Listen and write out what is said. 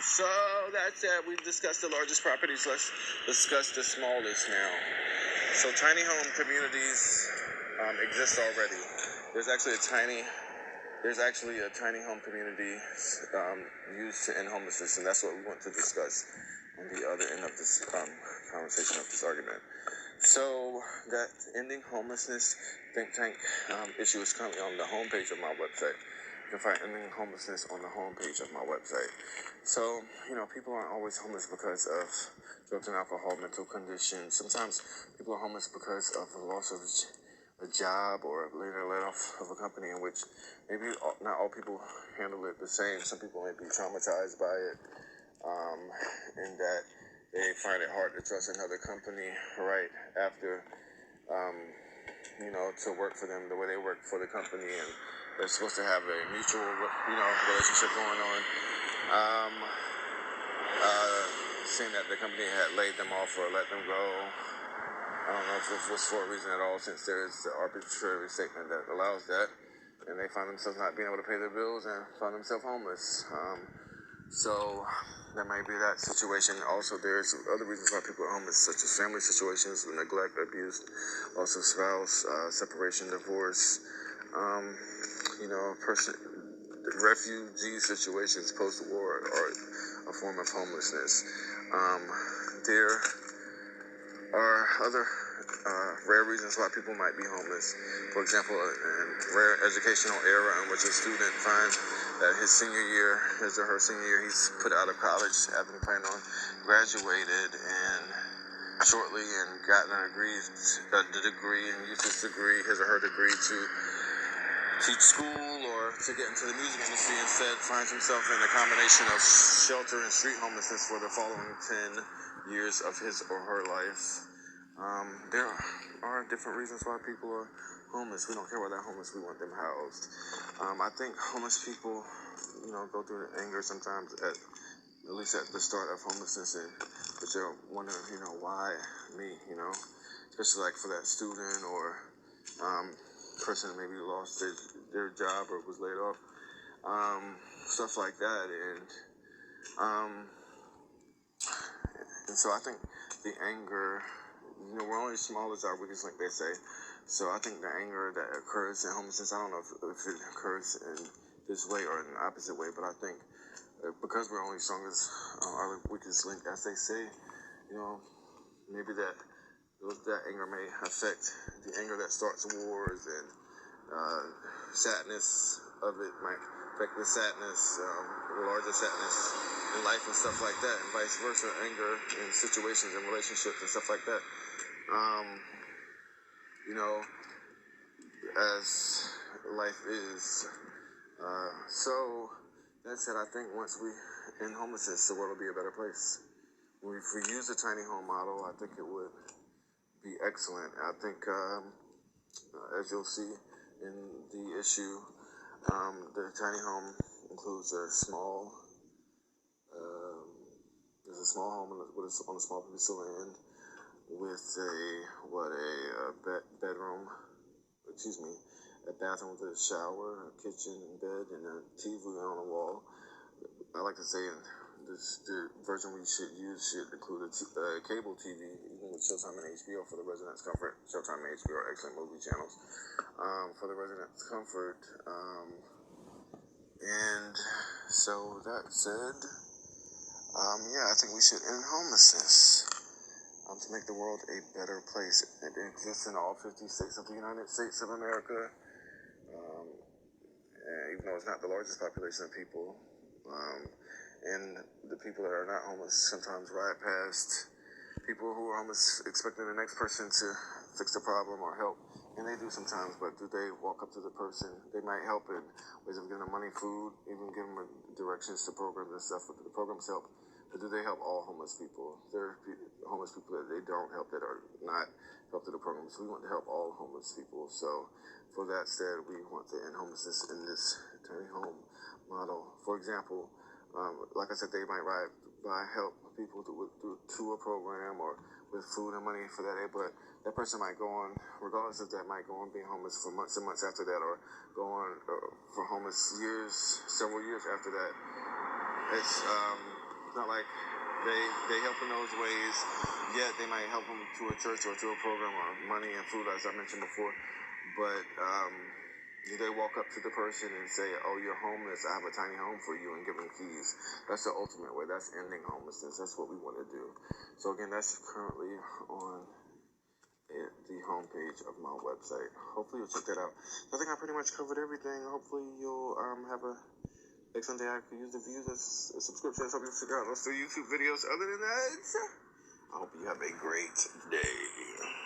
So that said, we've discussed the largest properties. Let's discuss the smallest now. So tiny home communities exist already. There's actually a tiny home community used to end homelessness, and that's what we want to discuss on the other end of this conversation, of this argument. So that ending homelessness think tank issue is currently on the homepage of my website. You can find ending homelessness on the homepage of my website. So, people aren't always homeless because of drugs and alcohol, mental conditions. Sometimes people are homeless because of the loss of a job or later let off of a company, in which maybe not all people handle it the same. Some people may be traumatized by it, in that they find it hard to trust another company right after, to work for them the way they work for the company, and they're supposed to have a mutual, relationship going on. Saying that the company had laid them off or let them go. I don't know if it was for a reason at all, since there is the arbitrary statement that allows that, and they find themselves not being able to pay their bills and find themselves homeless. So that might be that situation. Also, there's other reasons why people are homeless, such as family situations, neglect, abuse, also spouse, separation, divorce, refugee situations post-war are a form of homelessness. There are other rare reasons why people might be homeless. For example, a rare educational era in which a student finds that his or her senior year, he's put out of college, having planned on graduated and shortly and gotten the degree, and used his or her degree to teach school or to get into the music industry. Instead, finds himself in a combination of shelter and street homelessness for the following 10 years of his or her life. There are different reasons why people are homeless. We don't care why they're homeless. We want them housed. I think homeless people, go through anger sometimes at least at the start of homelessness, but they're wondering, why me, especially like for that student or person maybe lost their job or was laid off, stuff like that, and so I think the anger, we're only as small as our weakest link, they say. So I think the anger that occurs in homelessness, I don't know if it occurs in this way or in the opposite way, but I think because we're only strong as our weakest link, as they say, maybe that anger may affect the anger that starts wars, and sadness of it might affect the sadness, the larger sadness in life and stuff like that, and vice versa, anger in situations and relationships and stuff like that. As life is. So that said, I think once we end homelessness, the world will be a better place. If we use the tiny home model, I think it would be excellent. I think, as you'll see in the issue, the tiny home includes a small, there's a small home on a small piece of land with a bathroom with a shower, a kitchen, and bed, and a TV on the wall. I like to say the version we should use should include a cable TV, even with Showtime and HBO for the residents' comfort. Showtime and HBO are excellent movie channels for the residents' comfort. And so that said, I think we should end homelessness to make the world a better place. It exists in all 50 states of the United States of America, even though it's not the largest population of people. And the people that are not homeless sometimes ride past people who are homeless expecting the next person to fix the problem or help. And they do sometimes, but do they walk up to the person? They might help in ways of giving them money, food, even giving them directions to programs and stuff. But the programs help. But do they help all homeless people? There are homeless people that they don't help that are not helped to the programs. We want to help all homeless people. So for that said, we want to end homelessness in this tiny home model. For example, like I said, they might help people to a program or with food and money for that aid, but that person might go on, regardless of that, might go on being homeless for months and months after that, or go on for homeless several years after that. It's not like they help in those ways. Yet they might help them to a church or to a program or money and food, as I mentioned before. But they walk up to the person and say, "Oh, you're homeless. I have a tiny home for you," and give them keys. That's the ultimate way. That's ending homelessness. That's what we want to do. So again, that's currently on the homepage of my website. Hopefully you'll check that out. I think I pretty much covered everything. Hopefully you'll have a excellent day. I could use the views as a subscription. Hope you figure out those 3 YouTube videos. Other than that, I hope you have a great day.